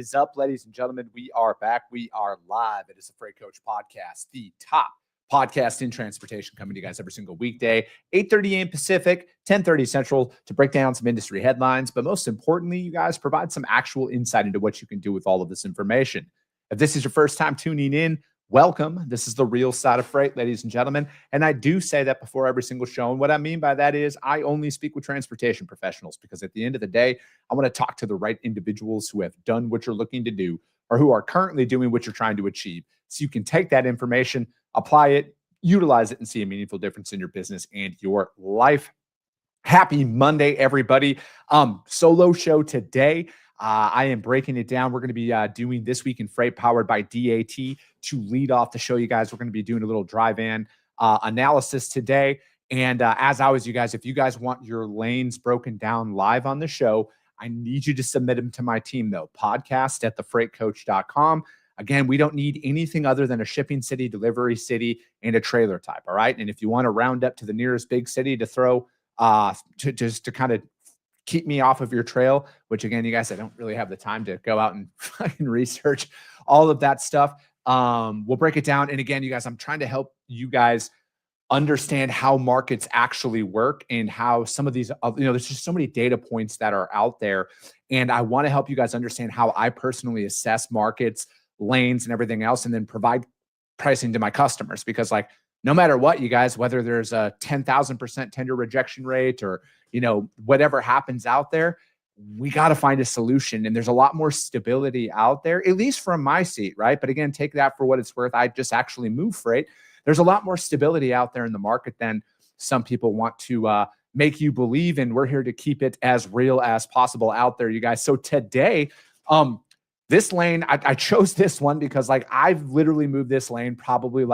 is up, ladies and gentlemen? We are back. We are live. It is the Freight Coach Podcast, the top podcast in transportation, coming to you guys every single weekday, 8:30 a.m. Pacific, 10:30 Central, to break down some industry headlines. But most importantly, you guys provide some actual insight into what you can do with all of this information. If this is your first time tuning in, welcome. This is the real side of freight, ladies and gentlemen. And I do say that before every single show. And what I mean by that is I only speak with transportation professionals, because at the end of the day, I want to talk to the right individuals who have done what you're looking to do, or who are currently doing what you're trying to achieve. So you can take that information, apply it, utilize it, and see a meaningful difference in your business and your life. Happy Monday, everybody. Solo show today. I am breaking it down. We're going to be doing This Week in Freight, powered by DAT. To lead off the show, you guys, we're going to be doing a little drive-in analysis today. And as always, you guys, if you guys want your lanes broken down live on the show, I need you to submit them to my team, though. podcast@thefreightcoach.com. Again, we don't need anything other than a shipping city, delivery city, and a trailer type, all right? And if you want to round up to the nearest big city to throw, to kind of keep me off of your trail, which again, you guys, I don't really have the time to go out and fucking research all of that stuff. We'll break it down. And again, you guys, I'm trying to help you guys understand how markets actually work, and how some of these, there's just so many data points that are out there. And I want to help you guys understand how I personally assess markets, lanes, and everything else, and then provide pricing to my customers. Because no matter what, you guys, whether there's a 10,000% tender rejection rate, or, whatever happens out there, we got to find a solution. And there's a lot more stability out there, at least from my seat, right? But again, take that for what it's worth. I just actually move freight. There's a lot more stability out there in the market than some people want to make you believe. And we're here to keep it as real as possible out there, you guys. So today, this lane, I chose this one because I've literally moved this lane probably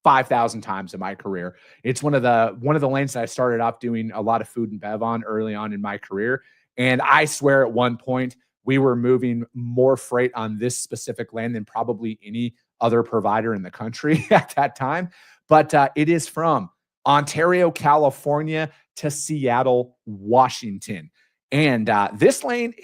5,000 times in my career. It's one of the lanes that I started off doing a lot of food and bev on early on in my career. And I swear at one point we were moving more freight on this specific lane than probably any other provider in the country at that time. But it is from Ontario, California to Seattle, Washington. And this lane,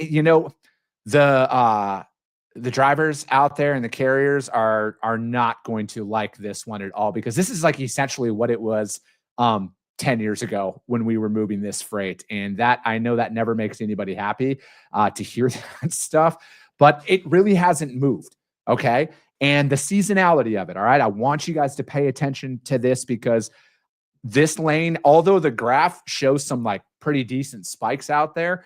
the drivers out there and the carriers are not going to like this one at all, because this is essentially what it was 10 years ago when we were moving this freight. And that, I know that never makes anybody happy to hear that stuff, but it really hasn't moved. Okay. And the seasonality of it. All right. I want you guys to pay attention to this, because this lane, although the graph shows some pretty decent spikes out there,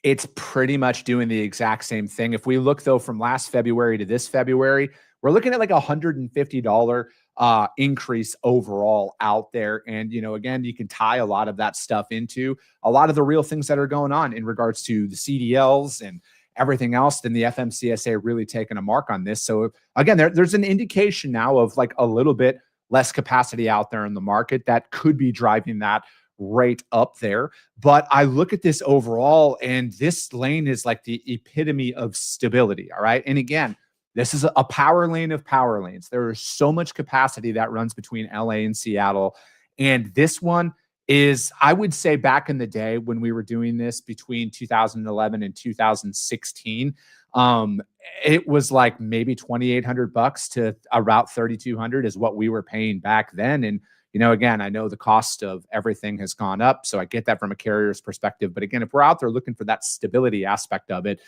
it's pretty much doing the exact same thing. If we look, though, from last February to this February, we're looking at $150 increase overall out there. And, again, you can tie a lot of that stuff into a lot of the real things that are going on in regards to the CDLs and everything else. Then the FMCSA really taking a mark on this. So again, there's an indication now of a little bit less capacity out there in the market that could be driving that rate up there. But I look at this overall, and this lane is the epitome of stability. All right. And again, this is a power lane of power lanes. There is so much capacity that runs between LA and Seattle. And this one is, I would say, back in the day when we were doing this between 2011 and 2016, it was maybe $2,800 to about $3,200 is what we were paying back then. And again, I know the cost of everything has gone up, so I get that from a carrier's perspective. But again, if we're out there looking for that stability aspect of it,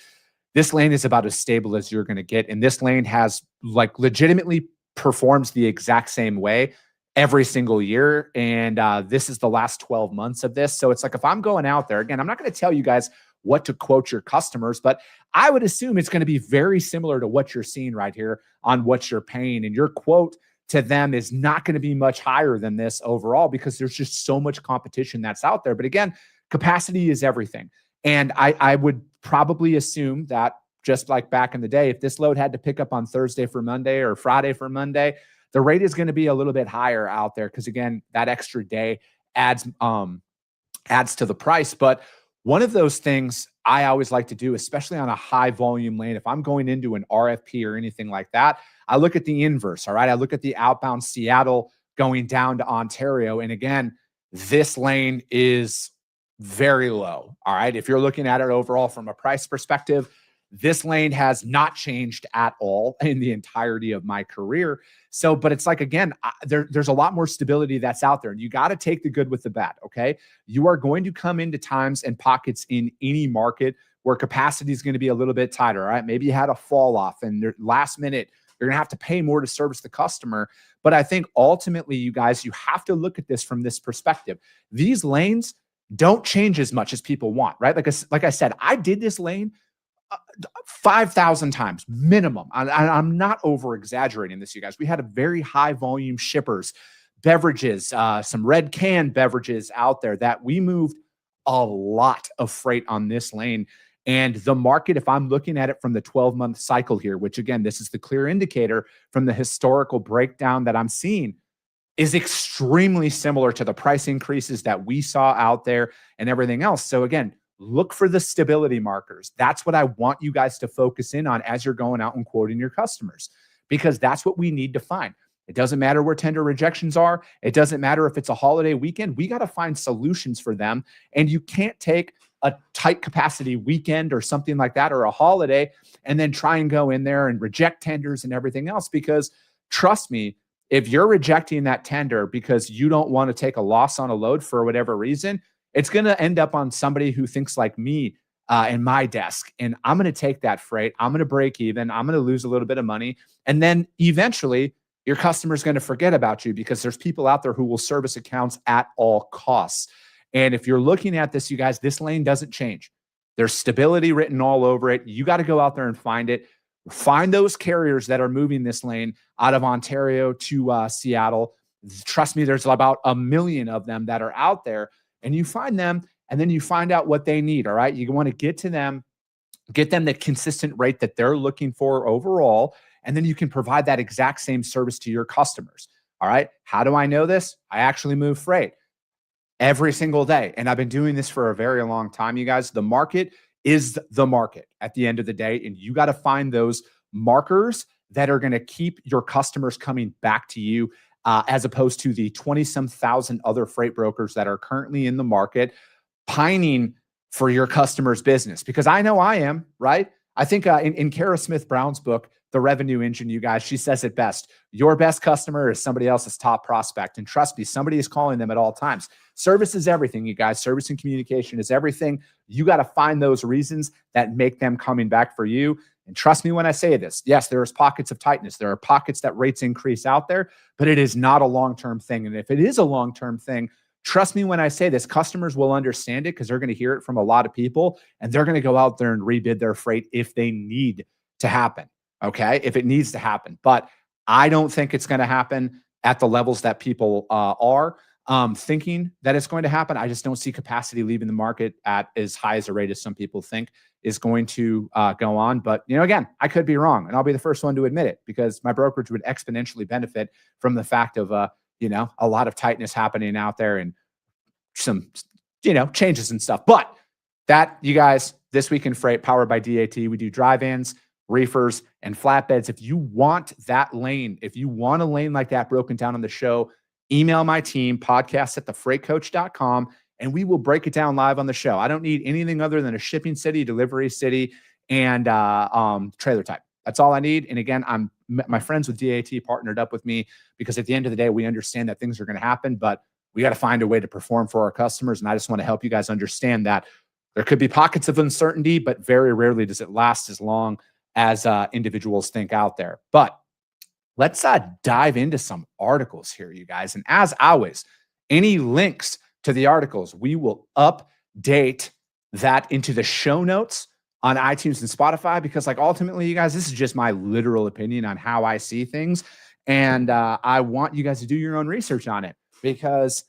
this lane is about as stable as you're going to get. And this lane has legitimately performs the exact same way every single year. And this is the last 12 months of this. So it's if I'm going out there, again, I'm not going to tell you guys what to quote your customers, but I would assume it's going to be very similar to what you're seeing right here on what you're paying. And your quote to them is not going to be much higher than this overall, because there's just so much competition that's out there. But again, capacity is everything. And I would probably assume that, just like back in the day, if this load had to pick up on Thursday for Monday or Friday for Monday, the rate is going to be a little bit higher out there, because again, that extra day adds to the price. But one of those things I always like to do, especially on a high volume lane, if I'm going into an RFP or anything like that, I look at the inverse. All right. I look at the outbound Seattle going down to Ontario. And again, this lane is very low. All right. If you're looking at it overall from a price perspective, This lane has not changed at all in the entirety of my career. So, but it's like, again, there's a lot more stability that's out there, and you got to take the good with the bad. Okay. You are going to come into times and pockets in any market where capacity is going to be a little bit tighter. All right. Maybe you had a fall off and last minute, you're going to have to pay more to service the customer. But I think ultimately, you guys, you have to look at this from this perspective. These lanes don't change as much as people want, right? Like I said, I did this lane 5,000 times minimum. I'm not over exaggerating this, you guys. We had a very high volume shippers, beverages, some red can beverages out there that we moved a lot of freight on this lane. And the market, if I'm looking at it from the 12-month cycle here, which again, this is the clear indicator from the historical breakdown that I'm seeing, is extremely similar to the price increases that we saw out there and everything else. So again, look for the stability markers. That's what I want you guys to focus in on as you're going out and quoting your customers, because that's what we need to find. It doesn't matter where tender rejections are. It doesn't matter if it's a holiday weekend. We got to find solutions for them. And you can't take a tight capacity weekend or something like that, or a holiday, and then try and go in there and reject tenders and everything else. Because trust me, if you're rejecting that tender because you don't want to take a loss on a load for whatever reason, it's going to end up on somebody who thinks like me in my desk. And I'm going to take that freight. I'm going to break even. I'm going to lose a little bit of money. And then eventually your customer's going to forget about you, because there's people out there who will service accounts at all costs. And if you're looking at this, you guys, this lane doesn't change. There's stability written all over it. You got to go out there and find it. Find those carriers that are moving this lane out of Ontario to Seattle. Trust me, there's about 1 million of them that are out there, and you find them, and then you find out what they need. All right. You want to get to them, get them the consistent rate that they're looking for overall. And then you can provide that exact same service to your customers. All right. How do I know this? I actually move freight every single day. And I've been doing this for a very long time, you guys. The market is the market at the end of the day. And you got to find those markers that are going to keep your customers coming back to you, as opposed to the 20-some thousand other freight brokers that are currently in the market pining for your customer's business. Because I know I am, right? I think in Kara Smith Brown's book, The Revenue Engine, you guys, she says it best. Your best customer is somebody else's top prospect. And trust me, somebody is calling them at all times. Service is everything, you guys. Service and communication is everything. You got to find those reasons that make them coming back for you. And trust me when I say this, yes, there's pockets of tightness. There are pockets that rates increase out there, but it is not a long-term thing. And if it is a long-term thing, trust me when I say this, customers will understand it, because they're going to hear it from a lot of people, and they're going to go out there and rebid their freight if they need to happen. Okay. If it needs to happen, but I don't think it's going to happen at the levels that people are thinking that it's going to happen. I just don't see capacity leaving the market at as high as a rate as some people think is going to go on. But, again, I could be wrong, and I'll be the first one to admit it, because my brokerage would exponentially benefit from the fact of, a lot of tightness happening out there and some, changes and stuff. But that, you guys, This Week in Freight, powered by DAT, we do dry vans, reefers, and flatbeds. If you want that lane, if you want a lane like that broken down on the show, email my team, podcast@thefreightcoach.com, and we will break it down live on the show. I don't need anything other than a shipping city, delivery city, and trailer type. That's all I need. And again, my friends with DAT partnered up with me, because at the end of the day, we understand that things are going to happen, but we got to find a way to perform for our customers. And I just want to help you guys understand that there could be pockets of uncertainty, but very rarely does it last as long as individuals think out there. But let's dive into some articles here, you guys. And as always, any links to the articles, we will update that into the show notes on iTunes and Spotify, because ultimately, you guys, this is just my literal opinion on how I see things. And I want you guys to do your own research on it, because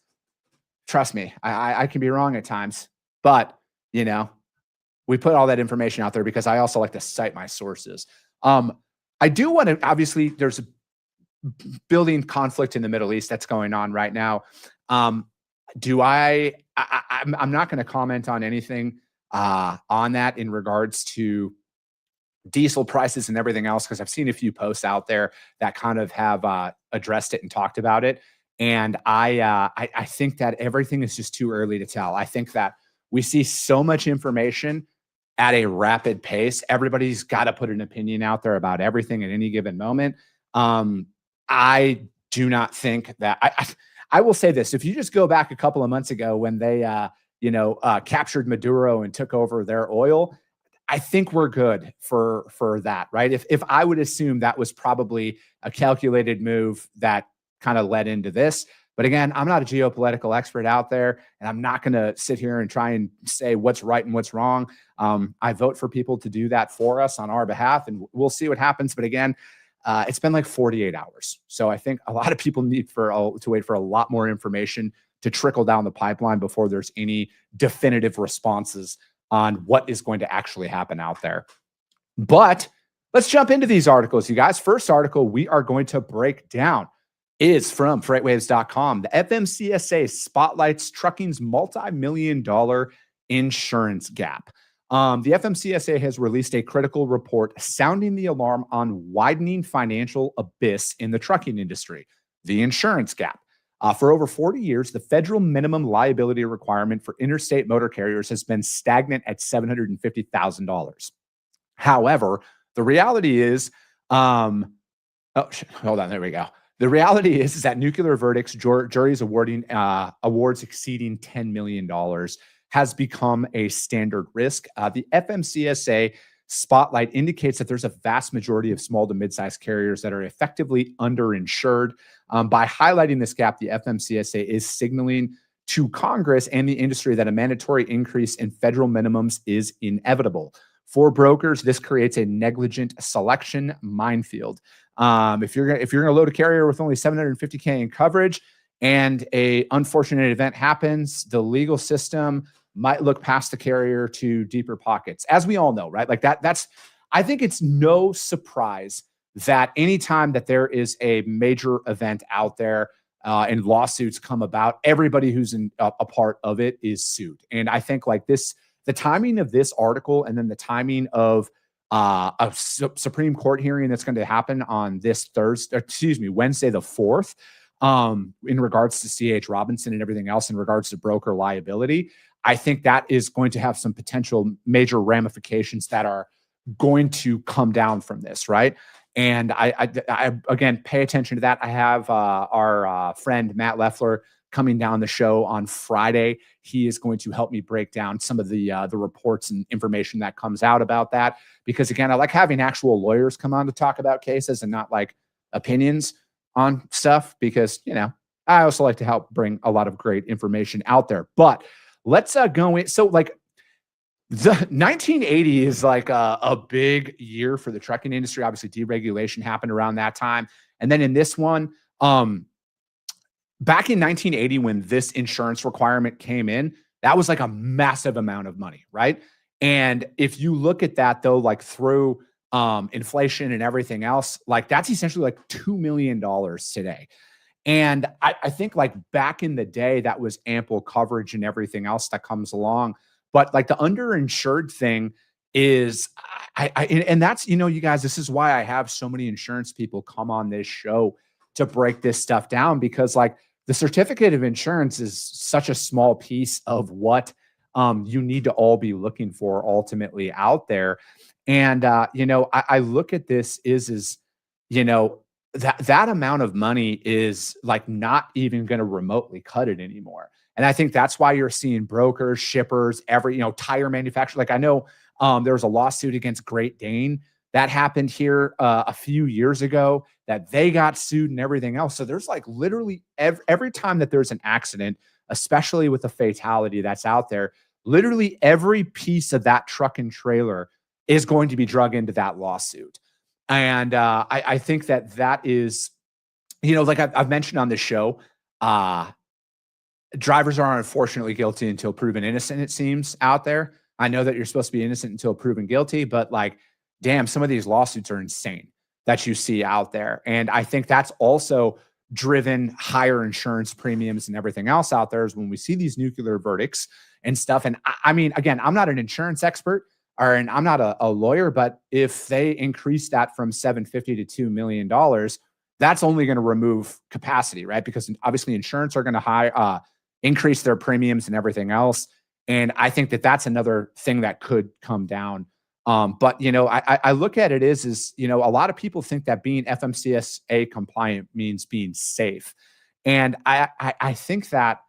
trust me, I can be wrong at times, but we put all that information out there because I also like to cite my sources. I do want to, obviously, there's a building conflict in the Middle East that's going on right now. I'm not going to comment on anything on that in regards to diesel prices and everything else, because I've seen a few posts out there that kind of have addressed it and talked about it. And I think that everything is just too early to tell. I think that we see so much information at a rapid pace. Everybody's got to put an opinion out there about everything at any given moment. I do not think that I will say this. If you just go back a couple of months ago when they, captured Maduro and took over their oil, I think we're good for that, right? If I would assume that was probably a calculated move that kind of led into this. But again, I'm not a geopolitical expert out there, and I'm not going to sit here and try and say what's right and what's wrong. I vote for people to do that for us on our behalf, and we'll see what happens. But again, it's been like 48 hours. So I think a lot of people need to wait for a lot more information to trickle down the pipeline before there's any definitive responses on what is going to actually happen out there. But let's jump into these articles, you guys. First article we are going to break down is from freightwaves.com. The FMCSA spotlights trucking's multi-million-dollar insurance gap. The FMCSA has released a critical report sounding the alarm on widening financial abyss in the trucking industry, the insurance gap. For over 40 years, the federal minimum liability requirement for interstate motor carriers has been stagnant at $750,000. However, the reality is, hold on, there we go. The reality is that nuclear verdicts, juries awarding awards exceeding $10 million has become a standard risk. The FMCSA spotlight indicates that there's a vast majority of small to mid-sized carriers that are effectively underinsured. By highlighting this gap, the FMCSA is signaling to Congress and the industry that a mandatory increase in federal minimums is inevitable. For brokers, this creates a negligent selection minefield. If you're going to load a carrier with only $750K in coverage and a unfortunate event happens, the legal system might look past the carrier to deeper pockets, as we all know, right? Like I think it's no surprise that anytime that there is a major event out there and lawsuits come about, everybody who's a part of it is sued. And I think like this, the timing of this article and then the timing of a Supreme Court hearing that's going to happen on this Wednesday the 4th, in regards to C.H. Robinson and everything else in regards to broker liability, I think that is going to have some potential major ramifications that are going to come down from this, right? And I again, pay attention to that. I have our friend Matt Leffler coming down the show on Friday. He is going to help me break down some of the reports and information that comes out about that. Because again, I like having actual lawyers come on to talk about cases and not like opinions on stuff, because, I also like to help bring a lot of great information out there. But let's go in. So like the 1980 is like a big year for the trucking industry. Obviously deregulation happened around that time. And then in this one, back in 1980, when this insurance requirement came in, that was like a massive amount of money, right? And if you look at that though, like through inflation and everything else, like that's essentially like $2 million today. And I think like back in the day, that was ample coverage and everything else that comes along. But like the underinsured thing is, and that's, you guys, this is why I have so many insurance people come on this show to break this stuff down, because like the certificate of insurance is such a small piece of what you need to all be looking for ultimately out there. And, I look at this that amount of money is like not even going to remotely cut it anymore. And I think that's why you're seeing brokers, shippers, tire manufacturers. Like I know there was a lawsuit against Great Dane that happened here a few years ago that they got sued and everything else. So there's like literally every time that there's an accident, especially with a fatality that's out there, literally every piece of that truck and trailer is going to be drug into that lawsuit. And I think that is, like I've mentioned on the show, drivers are unfortunately guilty until proven innocent, it seems, out there. I know that you're supposed to be innocent until proven guilty, but like, damn, some of these lawsuits are insane that you see out there. And I think that's also driven higher insurance premiums and everything else out there, is when we see these nuclear verdicts and stuff. And I mean, again, I'm not an insurance expert, and I'm not a lawyer, but if they increase that from $750 to $2 million, that's only going to remove capacity, right? Because obviously insurance are going to increase their premiums and everything else. And I think that that's another thing that could come down. But I look at it is a lot of people think that being FMCSA compliant means being safe, and I think that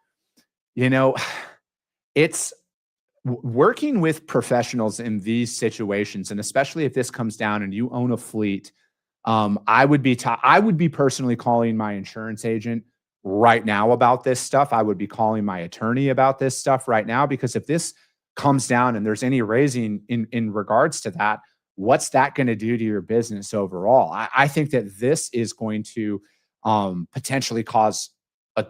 you know it's working with professionals in these situations, and especially if this comes down and you own a fleet. I would be personally calling my insurance agent right now about this stuff. I would be calling my attorney about this stuff right now, because if this comes down and there's any raising in regards to that, what's that going to do to your business overall? I think that this is going to potentially cause a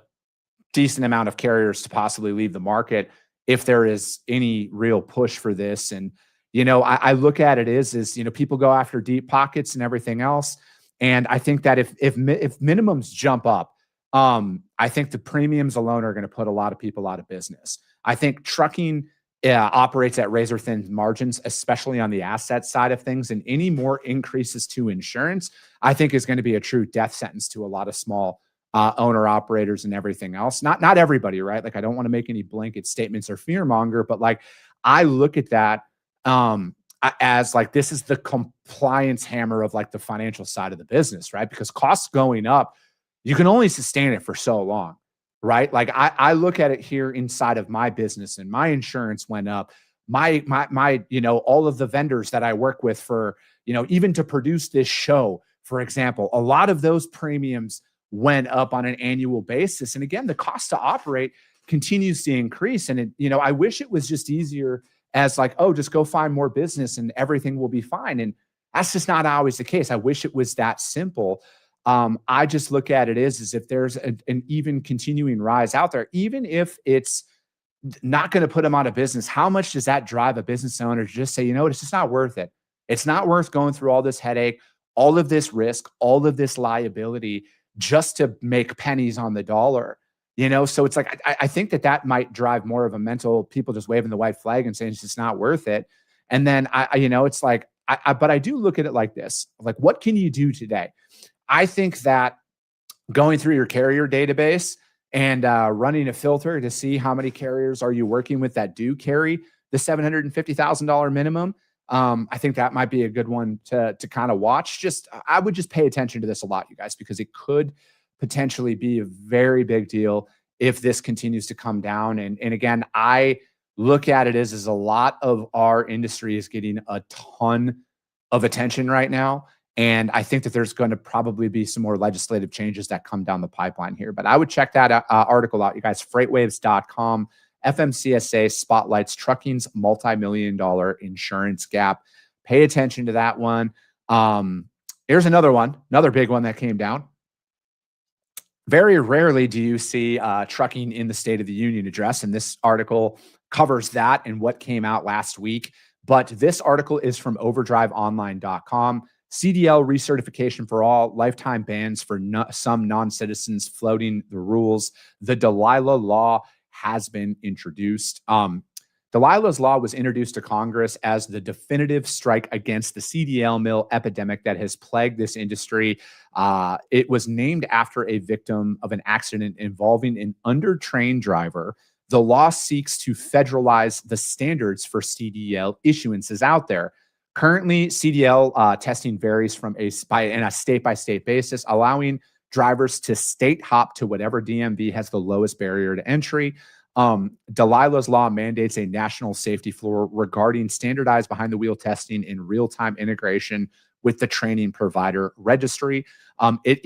decent amount of carriers to possibly leave the market if there is any real push for this. And I look at it is people go after deep pockets and everything else. And I think that if minimums jump up, I think the premiums alone are going to put a lot of people out of business. I think trucking operates at razor thin margins, especially on the asset side of things. And any more increases to insurance, I think, is going to be a true death sentence to a lot of small owner operators and everything else. Not everybody, right? Like, I don't want to make any blanket statements or fear monger, but like, I look at that as like, this is the compliance hammer of like the financial side of the business, right? Because costs going up, you can only sustain it for so long, right? Like, I look at it here inside of my business, and my insurance went up. My all of the vendors that I work with for, even to produce this show, for example, a lot of those premiums went up on an annual basis. And again, the cost to operate continues to increase. And I wish it was just easier as like, oh, just go find more business and everything will be fine. And that's just not always the case. I wish it was that simple. I just look at it is if there's an even continuing rise out there, even if it's not going to put them out of business, how much does that drive a business owner to just say, it's just not worth it. It's not worth going through all this headache, all of this risk, all of this liability just to make pennies on the dollar. So it's like, I think that might drive more of a mental, people just waving the white flag and saying it's just not worth it. And then it's like, but I do look at it like this, like, what can you do today? I think that going through your carrier database and running a filter to see how many carriers are you working with that do carry the $750,000 minimum. I think that might be a good one to kind of watch. I would just pay attention to this a lot, you guys, because it could potentially be a very big deal if this continues to come down. And again, I look at it as a lot of our industry is getting a ton of attention right now. And I think that there's going to probably be some more legislative changes that come down the pipeline here. But I would check that article out, you guys. Freightwaves.com. FMCSA spotlights trucking's multi-million-dollar insurance gap. Pay attention to that one. Here's another big one that came down. Very rarely do you see trucking in the State of the Union address, and this article covers that and what came out last week. But this article is from overdriveonline.com. CDL recertification for all, lifetime bans for some non-citizens floating the rules. The Dalilah law has been introduced. Dalilah's law was introduced to Congress as the definitive strike against the CDL Mill epidemic that has plagued this industry. It was named after a victim of an accident involving an undertrained driver. The law seeks to federalize the standards for CDL issuances out there. Currently, CDL testing varies from a state-by-state basis, allowing drivers to state hop to whatever DMV has the lowest barrier to entry. Dalilah's law mandates a national safety floor regarding standardized behind-the-wheel testing and real-time integration with the training provider registry. It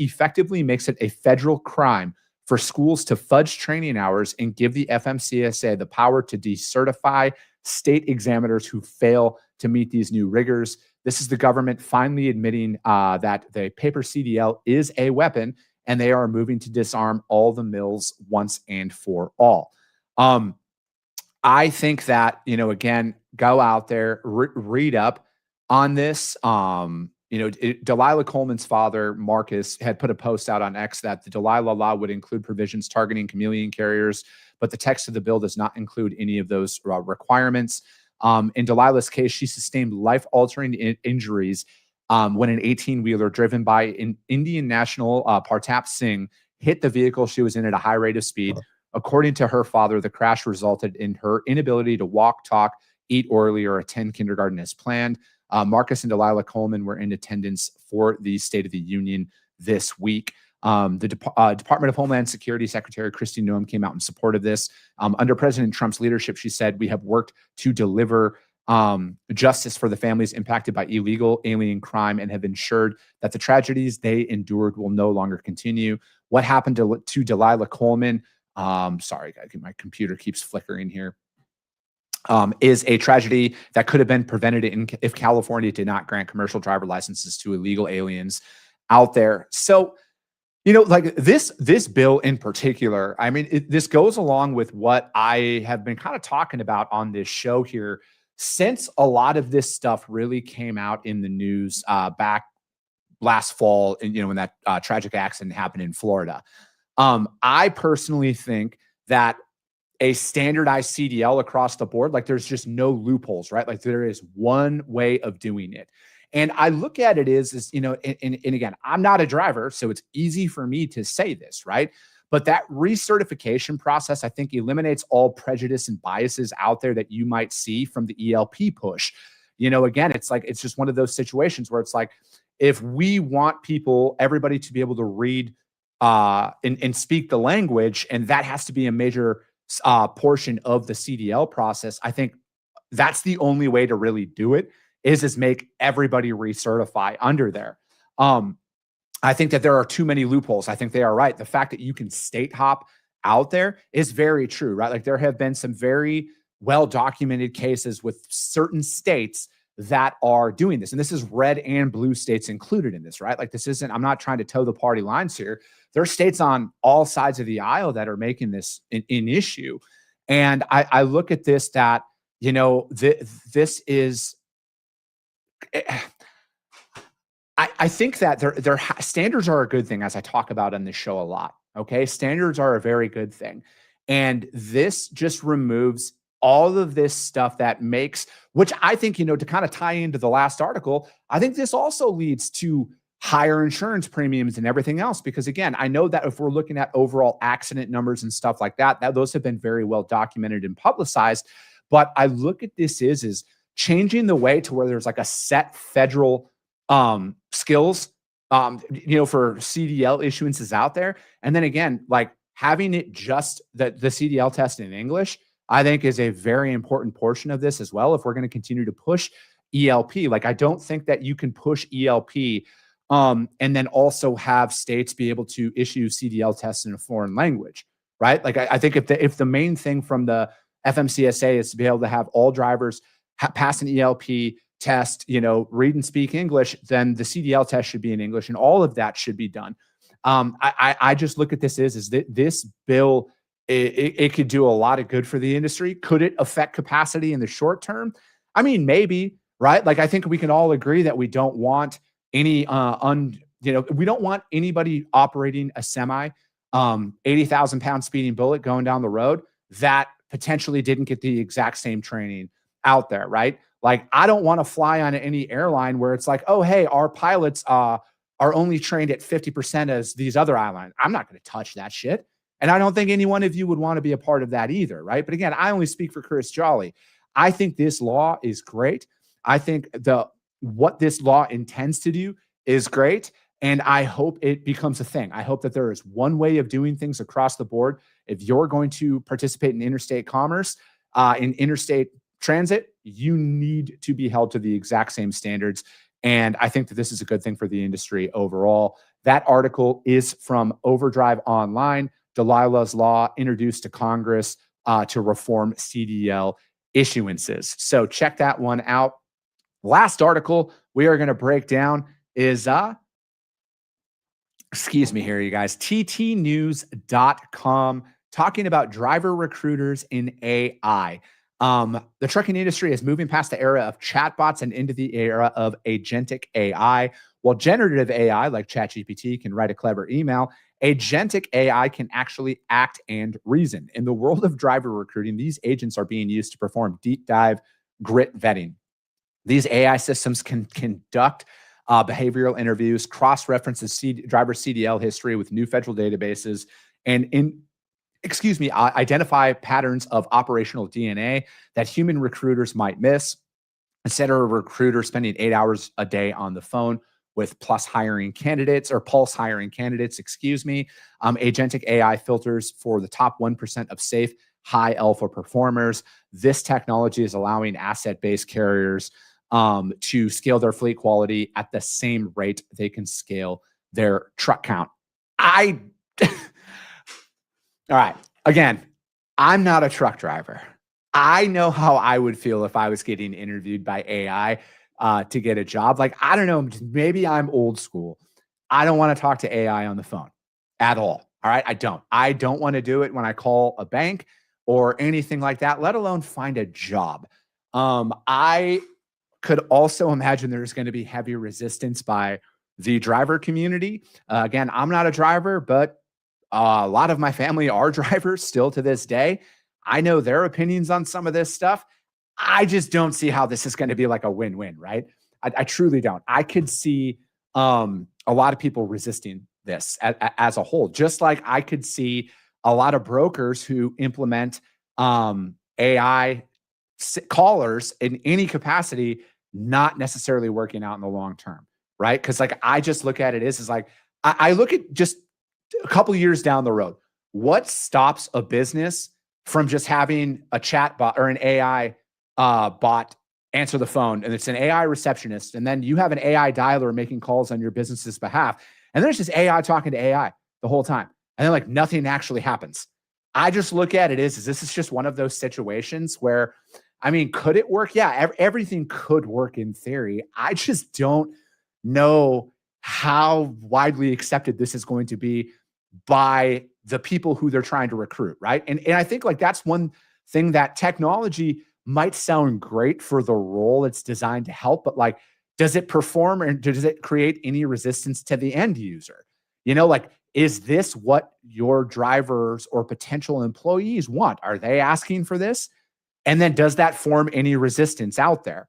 effectively makes it a federal crime for schools to fudge training hours and give the FMCSA the power to decertify state examiners who fail to meet these new rigors. This is the government finally admitting that the paper CDL is a weapon, and they are moving to disarm all the mills once and for all. I think that, again, go out there, read up on this. Dalilah Coleman's father, Marcus, had put a post out on X that the Dalilah law would include provisions targeting chameleon carriers, but the text of the bill does not include any of those requirements. In Dalilah's case, she sustained life-altering injuries when an 18-wheeler driven by an Indian national, Partap Singh, hit the vehicle she was in at a high rate of speed, According to her father, the crash resulted in her inability to walk, talk, eat orally, or attend kindergarten as planned. Marcus and Dalilah Coleman were in attendance for the State of the Union this week. The Department of Homeland Security Secretary Kristi Noem came out in support of this. Under President Trump's leadership, she said, "We have worked to deliver justice for the families impacted by illegal alien crime and have ensured that the tragedies they endured will no longer continue." What happened to Dalilah Coleman? Sorry, guys, my computer keeps flickering here. Is a tragedy that could have been prevented if California did not grant commercial driver licenses to illegal aliens out there. So, like this bill in particular, I mean, this goes along with what I have been kind of talking about on this show here since a lot of this stuff really came out in the news back last fall, and when that tragic accident happened in Florida. I personally think that a standardized CDL across the board, like there's just no loopholes, right? Like there is one way of doing it. And I look at it as and again, I'm not a driver, so it's easy for me to say this, right? But that recertification process, I think, eliminates all prejudice and biases out there that you might see from the ELP push. Again, it's just one of those situations where it's like, if we want everybody to be able to read and speak the language, and that has to be a major portion of the CDL process, I think that's the only way to really do it is make everybody recertify under there. I think that there are too many loopholes. I think they are right. The fact that you can state hop out there is very true, right? Like there have been some very well-documented cases with certain states that are doing this. And this is red and blue states included in this, right? Like I'm not trying to toe the party lines here. There are states on all sides of the aisle that are making this an issue. And I look at this that, this is, I think that their standards are a good thing, as I talk about on this show a lot. Okay. Standards are a very good thing. And this just removes all of this stuff that makes, which I think, to kind of tie into the last article, I think this also leads to higher insurance premiums and everything else. Because again, I know that if we're looking at overall accident numbers and stuff like that, those have been very well documented and publicized. But I look at this is changing the way to where there's like a set federal skills, for CDL issuances out there. And then again, like having it just the CDL test in English, I think is a very important portion of this as well. If we're going to continue to push ELP, like I don't think that you can push ELP and then also have states be able to issue CDL tests in a foreign language, right? Like I think if the main thing from the FMCSA is to be able to have all drivers pass an ELP test, read and speak English, then the CDL test should be in English, and all of that should be done. I just look at this is that this bill, it could do a lot of good for the industry. Could it affect capacity in the short term? I mean, maybe, right? Like I think we can all agree that we don't want any we don't want anybody operating a semi 80,000 pound speeding bullet going down the road that potentially didn't get the exact same training out there, right? Like I don't want to fly on any airline where it's like, oh, hey, our pilots are only trained at 50% as these other airlines. I'm not going to touch that shit. And I don't think any one of you would want to be a part of that either, right? But again, I only speak for Chris Jolly. I think this law is great. I think what this law intends to do is great. And I hope it becomes a thing. I hope that there is one way of doing things across the board. If you're going to participate in interstate commerce, in interstate transit, you need to be held to the exact same standards. And I think that this is a good thing for the industry overall. That article is from Overdrive Online, Dalilah's Law introduced to Congress to reform CDL issuances. So check that one out. Last article we are going to break down is, excuse me here, you guys, ttnews.com, talking about driver recruiters in AI. The trucking industry is moving past the era of chatbots and into the era of agentic AI. While generative AI, like ChatGPT, can write a clever email, agentic AI can actually act and reason. In the world of driver recruiting, these agents are being used to perform deep dive grit vetting. These AI systems can conduct behavioral interviews, cross-reference the driver CDL history with new federal databases, and identify patterns of operational DNA that human recruiters might miss. Instead of a recruiter spending 8 hours a day on the phone with pulse hiring candidates, Agentic AI filters for the top 1% of safe, high alpha performers. This technology is allowing asset-based carriers to scale their fleet quality at the same rate they can scale their truck count. All right. Again, I'm not a truck driver. I know how I would feel if I was getting interviewed by AI to get a job. Like, I don't know, maybe I'm old school. I don't want to talk to AI on the phone at all. All right. I don't want to do it when I call a bank or anything like that, let alone find a job. I could also imagine there's going to be heavy resistance by the driver community. Again, I'm not a driver, but a lot of my family are drivers still to this day. I know their opinions on some of this stuff. I just don't see how this is going to be like a win-win, right? I truly don't. I could see a lot of people resisting this as a whole, just like I could see a lot of brokers who implement AI callers in any capacity not necessarily working out in the long term, right? Because like I just look at it is like I look at just a couple of years down the road. What stops a business from just having a chat bot or an AI bot answer the phone, and it's an AI receptionist, and then you have an AI dialer making calls on your business's behalf, and there's just AI talking to AI the whole time, and then like nothing actually happens. I just look at it is this is just one of those situations where, I mean, could it work? Yeah, everything could work in theory. I just don't know how widely accepted this is going to be by the people who they're trying to recruit, right? And I think like that's one thing that technology might sound great for the role it's designed to help, but like, does it perform or does it create any resistance to the end user? You know, like, is this what your drivers or potential employees want? Are they asking for this? And then does that form any resistance out there?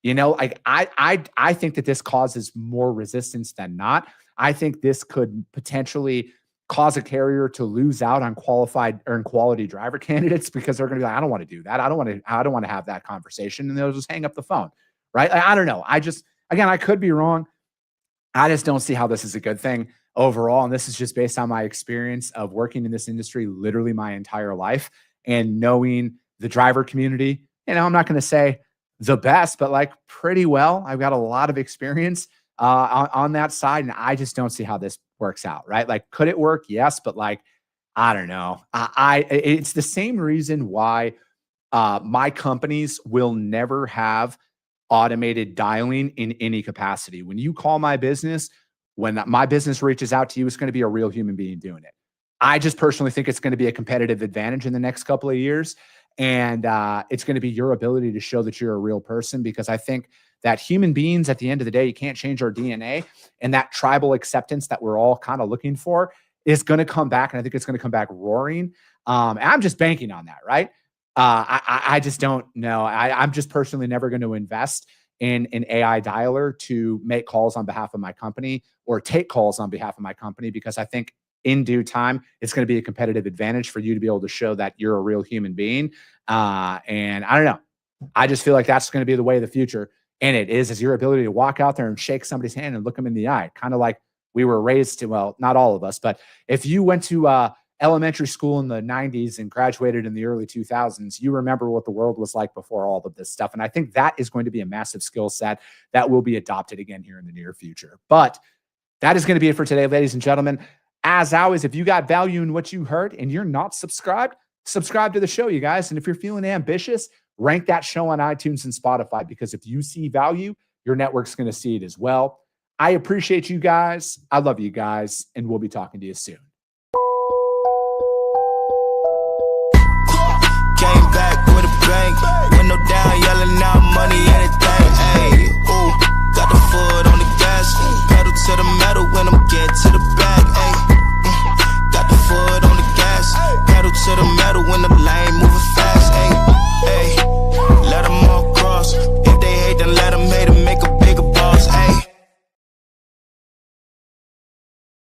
You know, like I think that this causes more resistance than not. I think this could potentially cause a carrier to lose out on qualified or quality driver candidates because they're going to be like, I don't want to do that. I don't want to have that conversation. And they'll just hang up the phone. Right. I don't know. Again, I could be wrong. I just don't see how this is a good thing overall. And this is just based on my experience of working in this industry literally my entire life and knowing the driver community. You know, I'm not going to say the best, but like pretty well. I've got a lot of experience on that side, and I just don't see how this works out, right? Like, could it work? Yes, but like, I don't know. It's the same reason why my companies will never have automated dialing in any capacity. When you call my business, when my business reaches out to you, it's going to be a real human being doing it. I just personally think it's going to be a competitive advantage in the next couple of years. And it's going to be your ability to show that you're a real person, because I think that human beings, at the end of the day, you can't change our DNA, and that tribal acceptance that we're all kind of looking for is going to come back. And I think it's going to come back roaring. And I'm just banking on that, right? I just don't know. I'm just personally never going to invest in an AI dialer to make calls on behalf of my company or take calls on behalf of my company, because I think in due time, it's going to be a competitive advantage for you to be able to show that you're a real human being. And I don't know. I just feel like that's going to be the way of the future. And it is your ability to walk out there and shake somebody's hand and look them in the eye. Kind of like we were raised to, well, not all of us, but if you went to elementary school in the 90s and graduated in the early 2000s, you remember what the world was like before all of this stuff. And I think that is going to be a massive skill set that will be adopted again here in the near future. But that is going to be it for today, ladies and gentlemen. As always, if you got value in what you heard and you're not subscribed, subscribe to the show, you guys. And if you're feeling ambitious, rank that show on iTunes and Spotify, because if you see value, your network's going to see it as well. I appreciate you guys. I love you guys, and we'll be talking to you soon. Came back with a bang, window down, yelling out money, anything. Hey, ooh, got the foot on the gas, pedal to the metal when I'm getting to the bank.